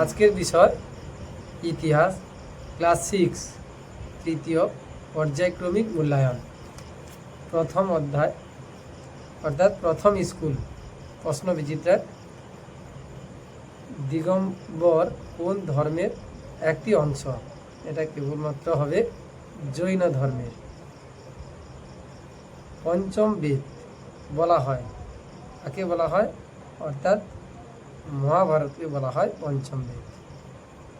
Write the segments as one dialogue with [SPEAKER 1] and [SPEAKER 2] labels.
[SPEAKER 1] আজকের বিষয় ইতিহাস, ক্লাস 6, তৃতীয় পর্যায়ক্রমিক মূল্যায়ন। প্রথম অধ্যায় অর্থাৎ প্রথম স্কুল। প্রশ্নবিচিত্রার দিগম্বর কোন ধর্মের একটি অংশ? এটা কেবলমাত্র হবে জৈন ধর্মের। পঞ্চম বেদ বলা হয়, কাকে বলা হয়? অর্থাৎ মহাভারতকে বলা হয় পঞ্চম বেদ।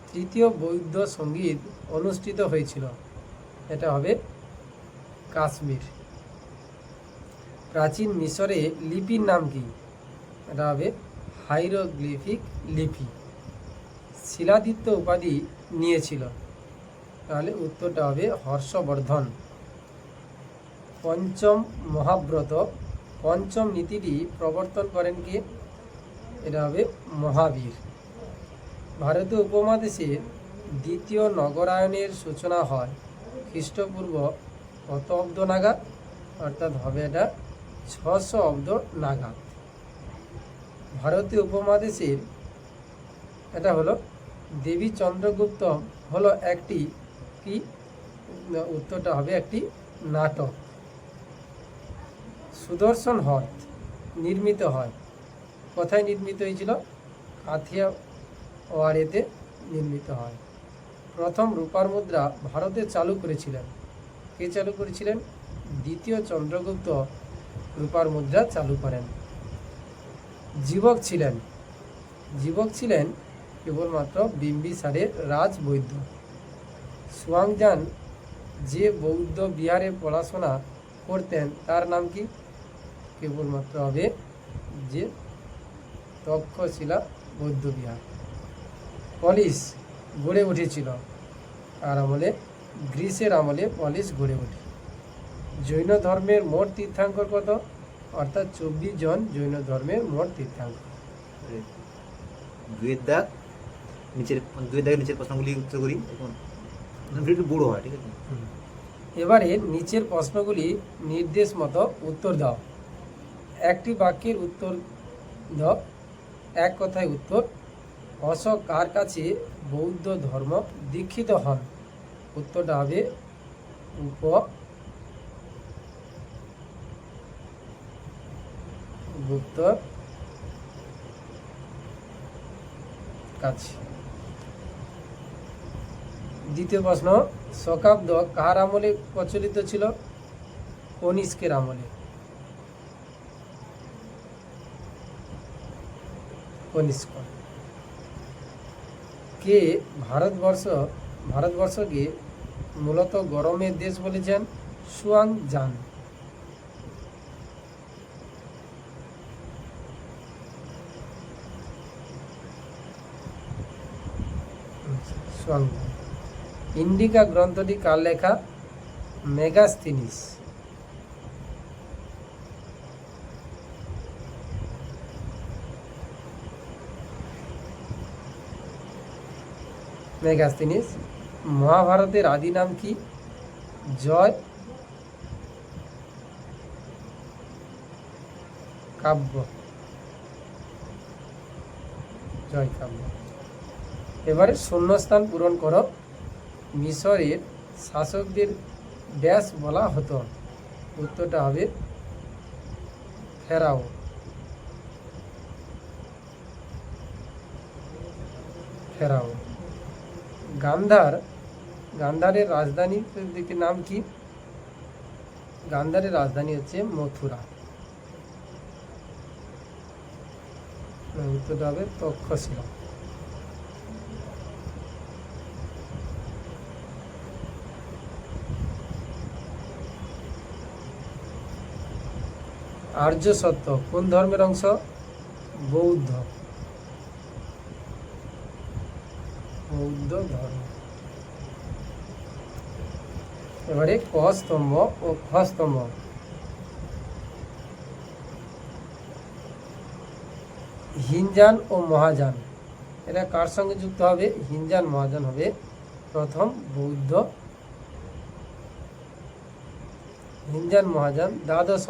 [SPEAKER 1] তৃতীয় বৌদ্ধ সঙ্গীত অনুষ্ঠিত হয়েছিল, এটা হবে কাশ্মীর। প্রাচীন মিশরে লিপির নাম কি? এটা হবে হাইরোগ্লিফিক লিপি। শিলাদিত্য উপাধি নিয়েছিল, তাহলে উত্তরটা হবে হর্ষবর্ধন। পঞ্চম মহাব্রত পঞ্চম নীতিটি প্রবর্তন করেন কে? এটা হবে মহাবীর। ভারতীয় উপমহাদেশের দ্বিতীয় নগরায়নের সূচনা হয় খ্রিস্টপূর্ব কত অব্দ নাগাদ? অর্থাৎ হবে এটা 600 অব্দ নাগাদ। ভারতীয় উপমহাদেশের এটা হলো দেবী চন্দ্রগুপ্ত হলো একটি কি? উত্তরটা হবে একটি নাটক। সুদর্শন হ্রদ নির্মিত হয় কোথায়? নির্মিত হয়েছিল কাথিয়াওয়াড়েতে নির্মিত হয়। প্রথম রূপার মুদ্রা ভারতে চালু করেছিলেন কে? চালু করেছিলেন দ্বিতীয় চন্দ্রগুপ্ত রূপার মুদ্রা চালু করেন। জীবক ছিলেন কেবলমাত্র বিম্বিসারের রাজবৈদ্য। সুয়াংজান যে বৌদ্ধ বিহারে পড়াশোনা করতেন তার নাম কি? কেবলমাত্র হবে যে তক্ষশিলা বৌদ্ধ বিহার। পলিশ গড়ে উঠেছিল আর আমলে? গ্রিসের আমলে পলিশ গড়ে ওঠে। জৈন ধর্মের মোট তীর্থাঙ্কর কত? অর্থাৎ 24 জন জৈন ধর্মের মোট তীর্থাঙ্কর।
[SPEAKER 2] দুয়ের দাগ নিচের প্রশ্নগুলি উত্তর করি, এখন একটু বড় হয়, ঠিক আছে?
[SPEAKER 1] এবারে নিচের প্রশ্নগুলি নির্দেশ মতো উত্তর দাও। একটি বাক্যের উত্তর দাও, এক কথায় উত্তর। অশোক কার কাছে বৌদ্ধ ধর্ম দীক্ষিত হন? উত্তরটা হবে উপগুপ্তর কাছে। দ্বিতীয় প্রশ্ন, শকাব্দ কার আমলে প্রচলিত ছিল? কনিষ্কের আমলে। কনিষ্ক। কে ভারতবর্ষকে মূলত গরমের দেশ বলেছেন? সুয়াংজান। ইন্ডিকা গ্রন্থটি কার লেখা? মেগাস্থিনিস। মেগাস্থিনিস। মহাভারতের আদি নাম কি? জয় কাব্য। এবারে শূন্যস্থান পূরণ করো। মিশরের শাসকদের ড্যাশ বলা হতো? উত্তরটা হবে ফেরাও। গান্ধারের রাজধানীর নাম কি? গান্ধারের রাজধানী হচ্ছে মথুরা। উত্তরটা হবে তক্ষশিলা। আর্য সত্য কোন ধর্মের অংশ? বৌদ্ধ ধর্ম। এবারে ক স্তম্ভ ও খ স্তম্ভ। হিনজান ও মহাযান এরা কার সঙ্গে যুক্ত হবে? হিনজান মহাযান হবে প্রথম বৌদ্ধ। হিনজান মহাযান। দ্বাদশ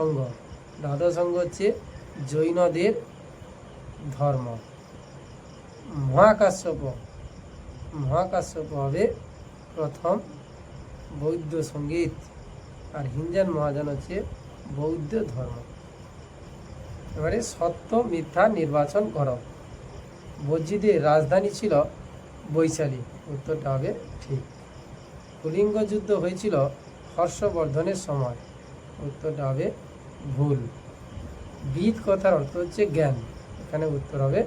[SPEAKER 1] সংঘ হচ্ছে জৈনদের ধর্ম। মহাকাশ্যপ, মহাকাশ্যপ হবে প্রথম বৌদ্ধ সঙ্গীত, আর হিনজান মহাযান হচ্ছে বৌদ্ধ ধর্ম। এবারে সত্য মিথ্যা নির্বাচন করো। বজ্রীদের রাজধানী ছিল বৈশালী, উত্তরটা হবে ঠিক। কলিঙ্গ যুদ্ধ হয়েছিল হর্ষবর্ধনের সময়, উত্তরটা হবে ভুল। বিদ কথার অর্থ হচ্ছে জ্ঞান, এখানে উত্তর হবে